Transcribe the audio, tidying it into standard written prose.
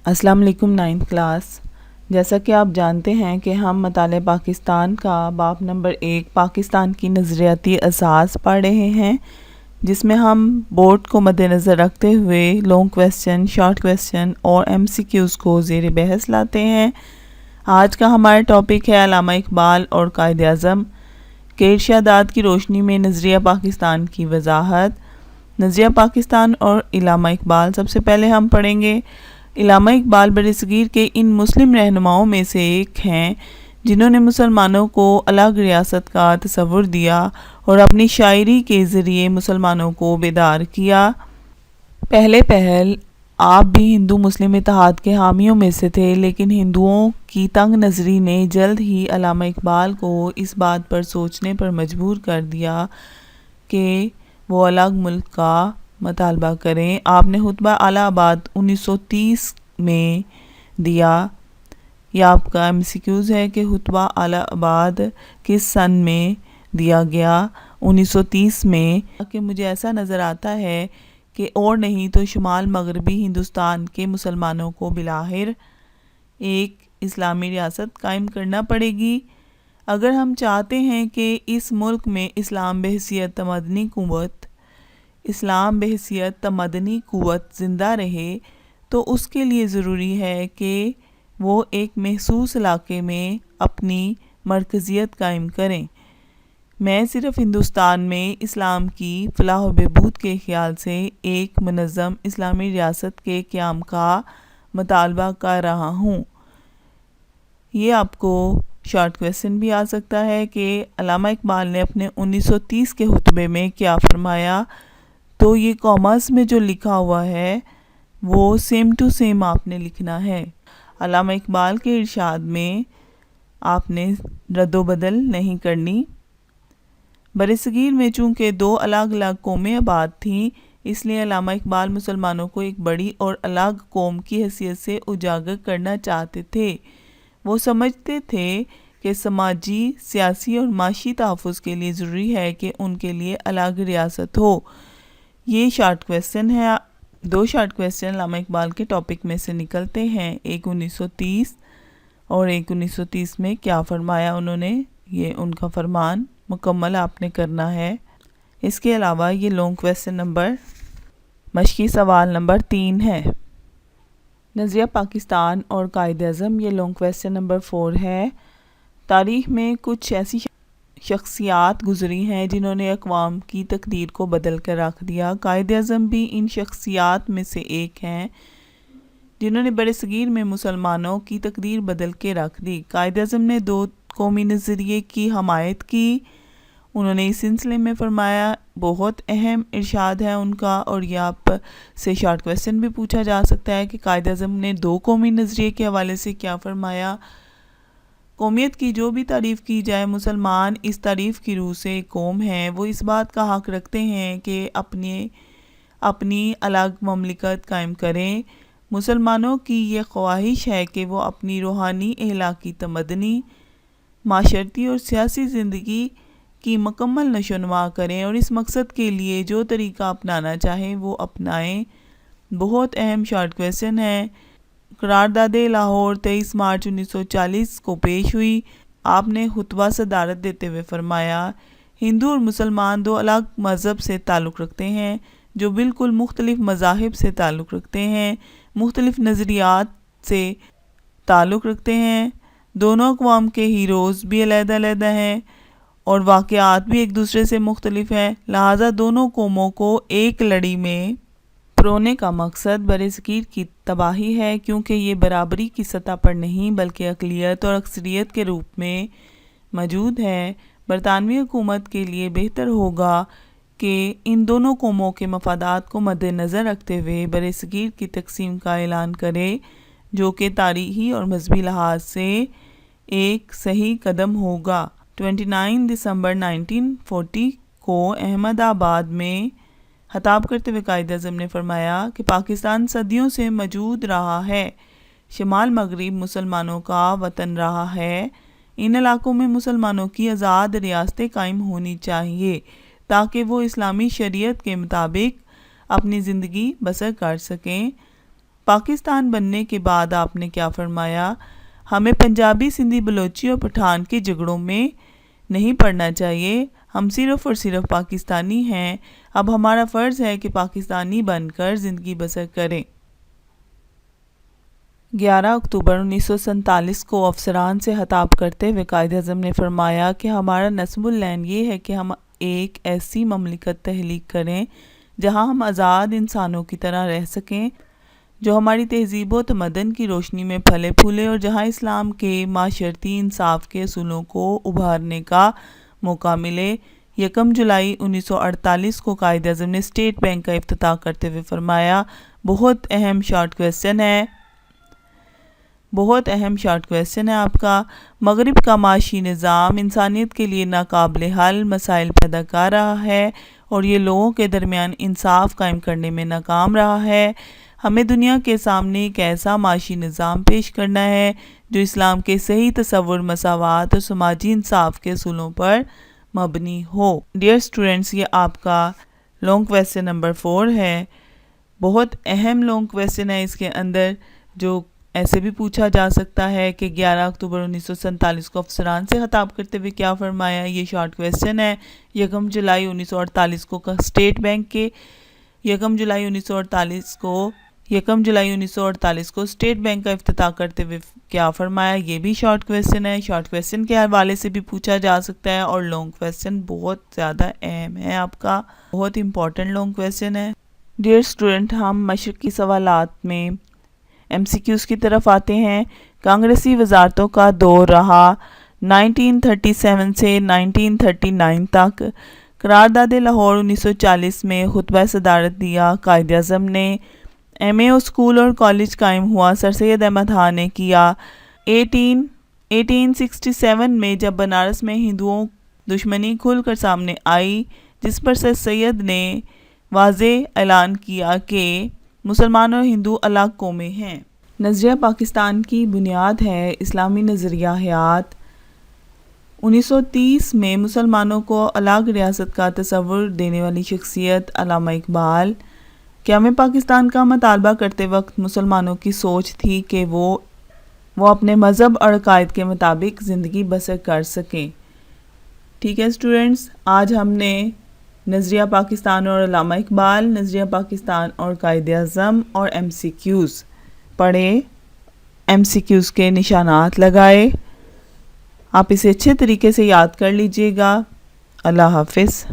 السلام علیکم 9th class. جیسا کہ آپ جانتے ہیں کہ ہم مطالعہ پاکستان کا باب نمبر 1 پاکستان کی نظریاتی اساس پڑھ رہے ہیں، جس میں ہم بورڈ کو مد نظر رکھتے ہوئے لانگ کویسچن، شارٹ کویسچن اور MCQs کو زیر بحث لاتے ہیں۔ آج کا ہمارا ٹاپک ہے علامہ اقبال اور قائد اعظم کے ارشادات کی روشنی میں نظریہ پاکستان کی وضاحت۔ نظریہ پاکستان اور علامہ اقبال، سب سے پہلے ہم پڑھیں گے۔ علامہ اقبال برصغیر کے ان مسلم رہنماؤں میں سے ایک ہیں جنہوں نے مسلمانوں کو الگ ریاست کا تصور دیا اور اپنی شاعری کے ذریعے مسلمانوں کو بیدار کیا۔ پہلے پہل آپ بھی ہندو مسلم اتحاد کے حامیوں میں سے تھے، لیکن ہندوؤں کی تنگ نظری نے جلد ہی علامہ اقبال کو اس بات پر سوچنے پر مجبور کر دیا کہ وہ الگ ملک کا مطالبہ کریں۔ آپ نے خطبہ الہ آباد 1930 میں دیا۔ یہ آپ کا MCQs ہے کہ خطبہ الہ آباد کس سن میں دیا گیا؟ 1930 میں۔ کہ مجھے ایسا نظر آتا ہے کہ اور نہیں تو شمال مغربی ہندوستان کے مسلمانوں کو بالآخر ایک اسلامی ریاست قائم کرنا پڑے گی اگر ہم چاہتے ہیں کہ اس ملک میں اسلام بحیثیت تمدنی قوت زندہ رہے، تو اس کے لیے ضروری ہے کہ وہ ایک محسوس علاقے میں اپنی مرکزیت قائم کریں۔ میں صرف ہندوستان میں اسلام کی فلاح و بہبود کے خیال سے ایک منظم اسلامی ریاست کے قیام کا مطالبہ کر رہا ہوں۔ یہ آپ کو شارٹ کویسچن بھی آ سکتا ہے کہ علامہ اقبال نے اپنے 1930 کے خطبے میں کیا فرمایا، تو یہ کاماز میں جو لکھا ہوا ہے وہ سیم ٹو سیم آپ نے لکھنا ہے۔ علامہ اقبال کے ارشاد میں آپ نے رد و بدل نہیں کرنی۔ برصغیر میں چونکہ دو الگ الگ قومیں آباد تھیں، اس لیے علامہ اقبال مسلمانوں کو ایک بڑی اور الگ قوم کی حیثیت سے اجاگر کرنا چاہتے تھے۔ وہ سمجھتے تھے کہ سماجی، سیاسی اور معاشی تحفظ کے لیے ضروری ہے کہ ان کے لیے الگ ریاست ہو۔ یہ شارٹ کویسچن ہے۔ دو شارٹ کویسچن علامہ اقبال کے ٹاپک میں سے نکلتے ہیں، ایک 1930 اور ایک 1930 میں کیا فرمایا انہوں نے، یہ ان کا فرمان مکمل آپ نے کرنا ہے۔ اس کے علاوہ یہ لانگ کویسچن مشقی سوال نمبر 3 ہے۔ نظریہ پاکستان اور قائد اعظم، یہ لانگ کویسچن نمبر 4 ہے۔ تاریخ میں کچھ ایسی شخصیات گزری ہیں جنہوں نے اقوام کی تقدیر کو بدل کر رکھ دیا۔ قائد اعظم بھی ان شخصیات میں سے ایک ہیں جنہوں نے برصغیر میں مسلمانوں کی تقدیر بدل کے رکھ دی۔ قائد اعظم نے دو قومی نظریے کی حمایت کی۔ انہوں نے اس سلسلے میں فرمایا، بہت اہم ارشاد ہے ان کا، اور یہ آپ سے شارٹ کویسچن بھی پوچھا جا سکتا ہے کہ قائد اعظم نے دو قومی نظریے کے حوالے سے کیا فرمایا۔ قومیت کی جو بھی تعریف کی جائے، مسلمان اس تعریف کی روح سے ایک قوم ہیں۔ وہ اس بات کا حق رکھتے ہیں کہ اپنی الگ مملکت قائم کریں۔ مسلمانوں کی یہ خواہش ہے کہ وہ اپنی روحانی، اخلاقی، تمدنی، معاشرتی اور سیاسی زندگی کی مکمل نشو و نما کریں اور اس مقصد کے لیے جو طریقہ اپنانا چاہیں وہ اپنائیں۔ بہت اہم شارٹ کویسچن ہے۔ قرارداد لاہور 23 مارچ 1940 کو پیش ہوئی۔ آپ نے خطبہ صدارت دیتے ہوئے فرمایا، ہندو اور مسلمان دو الگ مذہب سے تعلق رکھتے ہیں جو بالکل مختلف مذاہب سے تعلق رکھتے ہیں، مختلف نظریات سے تعلق رکھتے ہیں۔ دونوں اقوام کے ہیروز بھی علیحدہ علیحدہ ہیں اور واقعات بھی ایک دوسرے سے مختلف ہیں، لہٰذا دونوں قوموں کو ایک لڑی میں پرونے کا مقصد برصغیر کی تباہی ہے، کیونکہ یہ برابری کی سطح پر نہیں بلکہ اقلیت اور اکثریت کے روپ میں موجود ہے۔ برطانوی حکومت کے لیے بہتر ہوگا کہ ان دونوں قوموں کے مفادات کو مد نظر رکھتے ہوئے برصغیر کی تقسیم کا اعلان کرے، جو کہ تاریخی اور مذہبی لحاظ سے ایک صحیح قدم ہوگا۔ 29 دسمبر 1940 کو احمد آباد میں خطاب کرتے ہوئے قائد اعظم نے فرمایا کہ پاکستان صدیوں سے موجود رہا ہے، شمال مغرب مسلمانوں کا وطن رہا ہے۔ ان علاقوں میں مسلمانوں کی آزاد ریاستیں قائم ہونی چاہیے تاکہ وہ اسلامی شریعت کے مطابق اپنی زندگی بسر کر سکیں۔ پاکستان بننے کے بعد آپ نے کیا فرمایا؟ ہمیں پنجابی، سندھی، بلوچی اور پٹھان کے جھگڑوں میں نہیں پڑنا چاہیے، ہم صرف اور صرف پاکستانی ہیں، اب ہمارا فرض ہے کہ پاکستانی بن کر زندگی بسر کریں۔ 11 اکتوبر 1947 کو افسران سے خطاب کرتے ہوئے قائد اعظم نے فرمایا کہ ہمارا نصب العین یہ ہے کہ ہم ایک ایسی مملکت تخلیق کریں جہاں ہم آزاد انسانوں کی طرح رہ سکیں، جو ہماری تہذیب و تمدن کی روشنی میں پھلے پھولے، اور جہاں اسلام کے معاشرتی انصاف کے اصولوں کو ابھارنے کا موقع ملے۔ 1 جولائی 1948 کو قائد اعظم نے اسٹیٹ بینک کا افتتاح کرتے ہوئے فرمایا، بہت اہم شارٹ کویسچن ہے آپ کا۔ مغرب کا معاشی نظام انسانیت کے لیے ناقابل حل مسائل پیدا کر رہا ہے اور یہ لوگوں کے درمیان انصاف قائم کرنے میں ناکام رہا ہے۔ ہمیں دنیا کے سامنے ایک ایسا معاشی نظام پیش کرنا ہے جو اسلام کے صحیح تصور، مساوات اور سماجی انصاف کے اصولوں پر مبنی ہو۔ ڈیئر اسٹوڈنٹس، یہ آپ کا لانگ کویسچن نمبر 4 ہے۔ بہت اہم لانگ کویسچن ہے اس کے اندر، جو ایسے بھی پوچھا جا سکتا ہے کہ 11 اکتوبر 1947 کو افسران سے خطاب کرتے ہوئے کیا فرمایا۔ یہ شارٹ کویسچن ہے۔ 1 جولائی 1948 کو اسٹیٹ بینک کے 1 جولائی 1948 کو اسٹیٹ بینک کا افتتاح کرتے ہوئے کیا فرمایا، یہ بھی شارٹ کویسچن ہے۔ شارٹ کویسچن کے حوالے سے بھی پوچھا جا سکتا ہے، اور لانگ کویسچن بہت زیادہ اہم ہے، آپ کا بہت امپورٹنٹ لانگ کویسچن ہے۔ ڈیئر اسٹوڈنٹ، ہم مشرقی سوالات میں MCQs کی طرف آتے ہیں۔ کانگریسی وزارتوں کا دور رہا 1937 سے 1939 تک۔ قرارداد لاہور 1940 میں خطبہ صدارت دیا قائد اعظم نے۔ MAO اسکول اور کالج قائم ہوا سر سید احمد خان نے کیا۔ 1867 میں جب بنارس میں ہندوؤں دشمنی کھل کر سامنے آئی، جس پر سر سید نے واضح اعلان کیا کہ مسلمان اور ہندو الگ قومیں ہیں۔ نظریہ پاکستان کی بنیاد ہے اسلامی نظریہ حیات۔ 1930 میں مسلمانوں کو الگ ریاست کا تصور دینے والی شخصیت علامہ اقبال۔ قیام پاکستان کا مطالبہ کرتے وقت مسلمانوں کی سوچ تھی کہ وہ اپنے مذہب اور عقائد کے مطابق زندگی بسر کر سکیں۔ ٹھیک ہے اسٹوڈنٹس، آج ہم نے نظریہ پاکستان اور علامہ اقبال، نظریہ پاکستان اور قائد اعظم اور MCQs پڑھے، MCQs کے نشانات لگائے۔ آپ اسے اچھے طریقے سے یاد کر لیجئے گا۔ اللہ حافظ۔